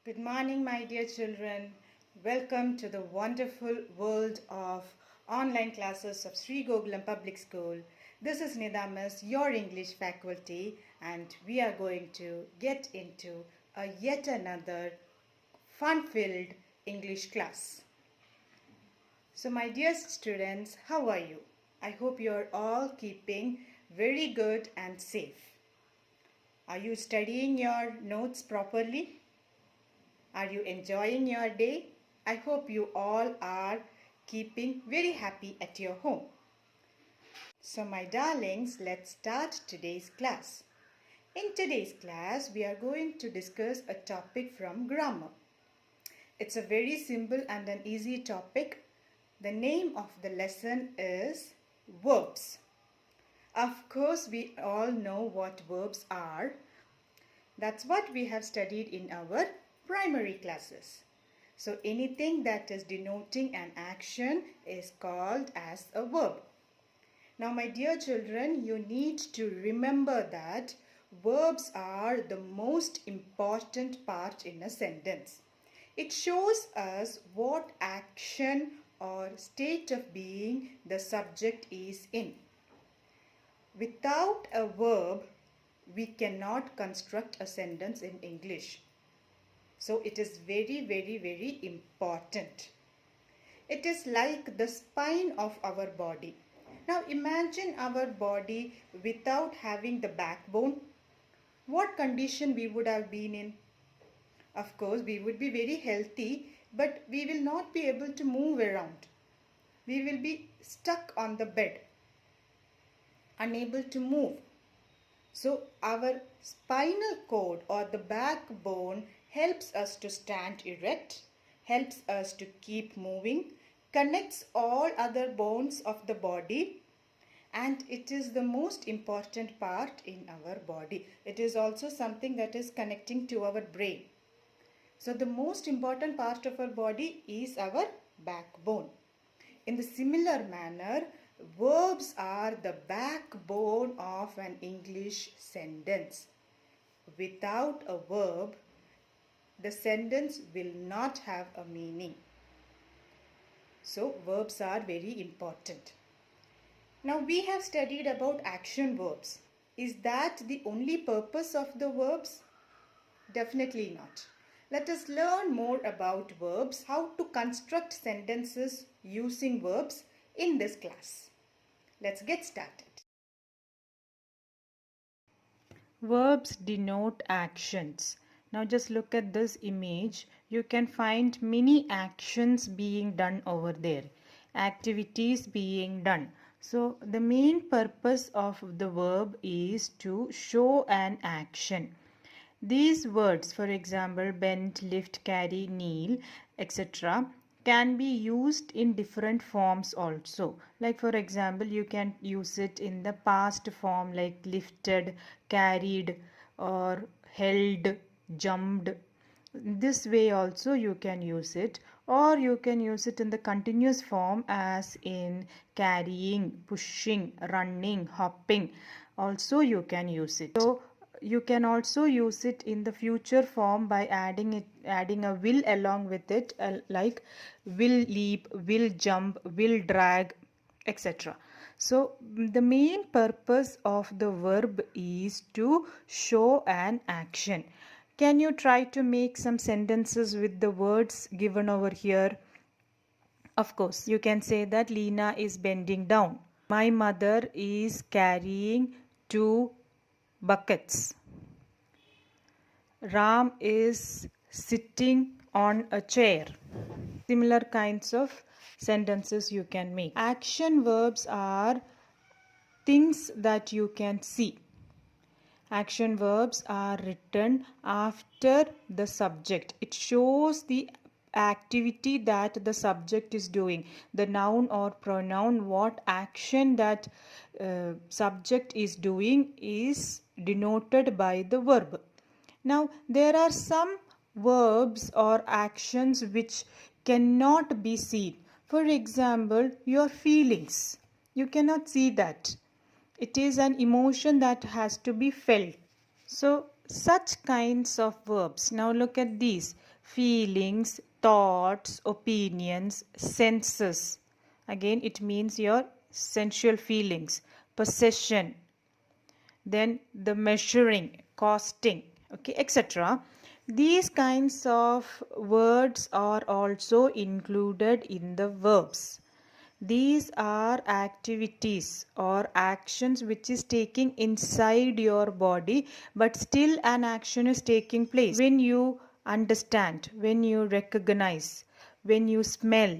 Good morning, my dear children. Welcome to the wonderful world of online classes of Sri Gokulam Public School. This is Nidamas, your English faculty, and we are going to get into a yet another fun-filled English class. So, my dear students, how are you? I hope you are all keeping very good and safe. Are you studying your notes properly? Are you enjoying your day? I hope you all are keeping very happy at your home. So my darlings, let's start today's class. In today's class, we are going to discuss a topic from grammar. It's a very simple and an easy topic. The name of the lesson is verbs. Of course, we all know what verbs are. That's what we have studied in our primary classes. So anything that is denoting an action is called as a verb. Now my dear children, you need to remember that verbs are the most important part in a sentence. It shows us what action or state of being the subject is in. Without a verb, we cannot construct a sentence in English. So it is very, very, very important. It is like the spine of our body. Now imagine our body without having the backbone. What condition we would have been in? Of course, we would be very healthy, but we will not be able to move around. We will be stuck on the bed, unable to move. So our spinal cord or the backbone helps us to stand erect, helps us to keep moving, connects all other bones of the body, and it is the most important part in our body. It is also something that is connecting to our brain. So the most important part of our body is our backbone. In the similar manner, verbs are the backbone of an English sentence. Without a verb, the sentence will not have a meaning. So verbs are very important. Now we have studied about action verbs. Is that the only purpose of the verbs? Definitely not. Let us learn more about verbs, how to construct sentences using verbs in this class. Let's get started. Verbs denote actions. Now just look at this image. You can find many actions being done over there. Activities being done. So the main purpose of the verb is to show an action. These words, for example, bend, lift, carry, kneel, etc., can be used in different forms also. Like for example, you can use it in the past form like lifted, carried, or held, jumped. This way also you can use it, or you can use it in the continuous form as in carrying, pushing, running, hopping. Also you can use it. So you can also use it in the future form by adding a will along with it, like will leap, will jump, will drag, etc. So the main purpose of the verb is to show an action. Can you try to make some sentences with the words given over here? Of course, you can say that Lena is bending down. My mother is carrying 2 buckets. Ram is sitting on a chair. Similar kinds of sentences you can make. Action verbs are things that you can see. Action verbs are written after the subject. It shows the activity that the subject is doing. The noun or pronoun, what action that subject is doing is denoted by the verb. Now, there are some verbs or actions which cannot be seen. For example, your feelings. You cannot see that. It is an emotion that has to be felt. So, such kinds of verbs. Now, look at these. feelings, thoughts, opinions, senses. Again, it means your sensual feelings, possession, then the measuring, costing, okay, etc. These kinds of words are also included in the verbs. These are activities or actions which is taking inside your body, but still an action is taking place. When you understand, when you recognize, when you smell,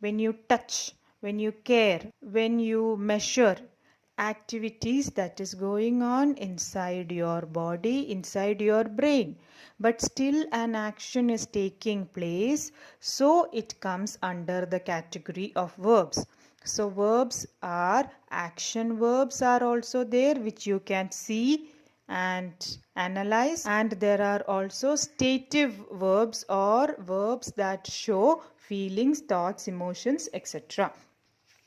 when you touch, when you care, when you measure, activities that is going on inside your body, inside your brain, but still an action is taking place, so it comes under the category of verbs. So verbs are, action verbs are also there, which you can see and analyze, and there are also stative verbs or verbs that show feelings, thoughts, emotions, etc.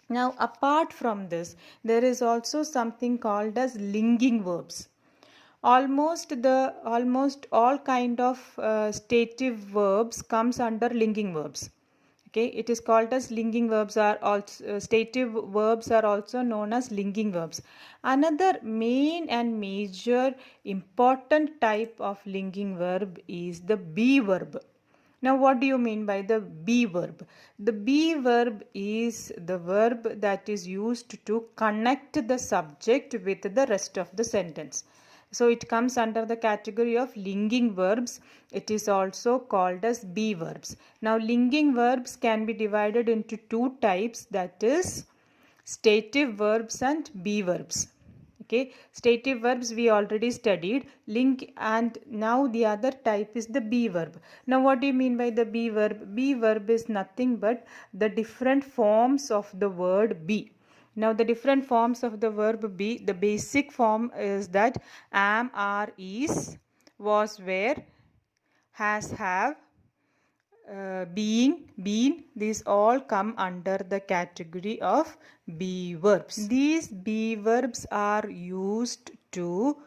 Now, apart from this, there is also something called as linking verbs. Almost all kind of stative verbs comes under linking verbs. Okay, it is called as linking verbs are also stative verbs are also known as linking verbs. Another main and major important type of linking verb is the be verb. Now, what do you mean by the be verb? The be verb is the verb that is used to connect the subject with the rest of the sentence. So, it comes under the category of linking verbs. It is also called as be verbs. Now, linking verbs can be divided into two types, that is stative verbs and be verbs. Okay, stative verbs we already studied, link, and now the other type is the be verb. Now, what do you mean by the be verb? Be verb is nothing but the different forms of the word be. Now, the different forms of the verb be, the basic form is that am, are, is, was, were, has, have, being, been, these all come under the category of be verbs. These be verbs are used to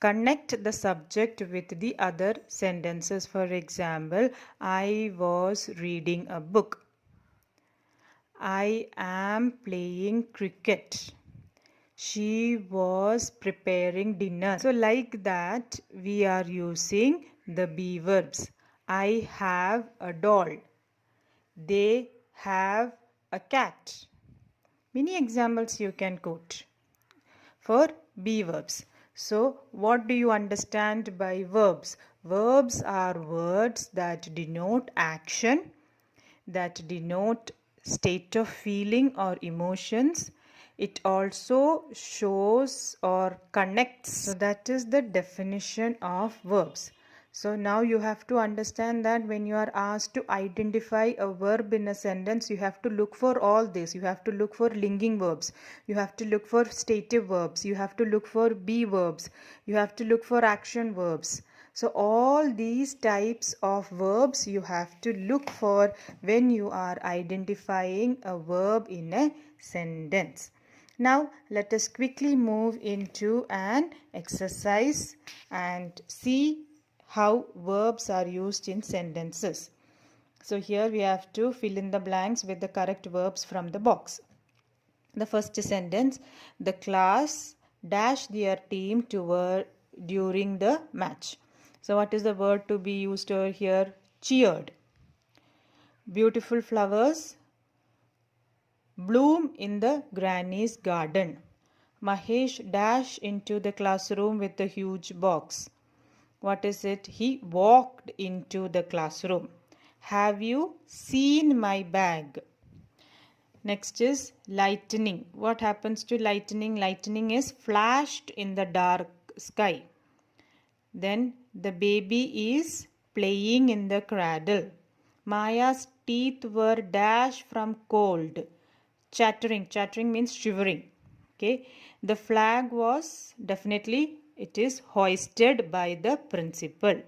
connect the subject with the other sentences. For example, I was reading a book. I am playing cricket. She was preparing dinner. So like that, we are using the be verbs. I have a doll. They have a cat. Many examples you can quote for be verbs. So, what do you understand by verbs? Verbs are words that denote action, that denote state of feeling or emotions. It also shows or connects. So that is the definition of verbs. So now you have to understand that when you are asked to identify a verb in a sentence, you have to look for all this. You have to look for linking verbs. You have to look for stative verbs. You have to look for be verbs. You have to look for action verbs. So all these types of verbs you have to look for when you are identifying a verb in a sentence. Now let us quickly move into an exercise and see how verbs are used in sentences. So here we have to fill in the blanks with the correct verbs from the box. The first sentence, the class dashed their team to during the match. So what is the word to be used over here? Cheered. Beautiful flowers bloom in the granny's garden. Mahesh dashed into the classroom with a huge box. What is it? He walked into the classroom. Have you seen my bag? Next is lightning. What happens to lightning? Lightning is flashed in the dark sky. Then the baby is playing in the cradle. Maya's teeth were dashed from cold. Chattering. Chattering means shivering. Okay. The flag was definitely, it is hoisted by the principal.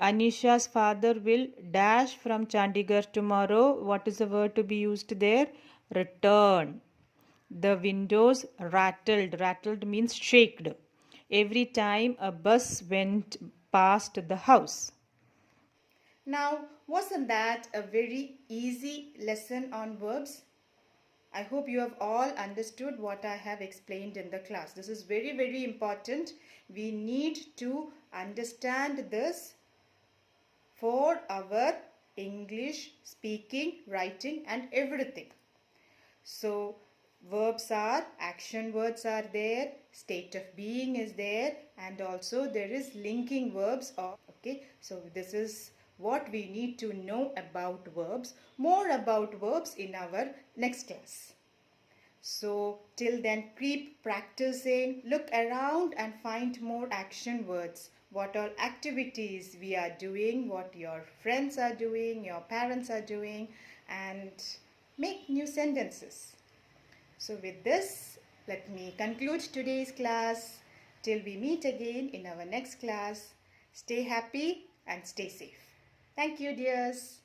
Anisha's father will dash from Chandigarh tomorrow. What is the word to be used there? Return. The windows rattled. Rattled means shaked every time a bus went past the house. Now, wasn't that a very easy lesson on verbs? I hope you have all understood what I have explained in the class. This is very, very important. We need to understand this for our English speaking, writing and everything. So, verbs are, action words are there, state of being is there, and also there is linking verbs. Okay, so this is what we need to know about verbs. More about verbs in our next class. So till then, keep practicing, look around and find more action words. What all activities we are doing, what your friends are doing, your parents are doing, and make new sentences. So with this, let me conclude today's class. Till we meet again in our next class, stay happy and stay safe. Thank you, dears.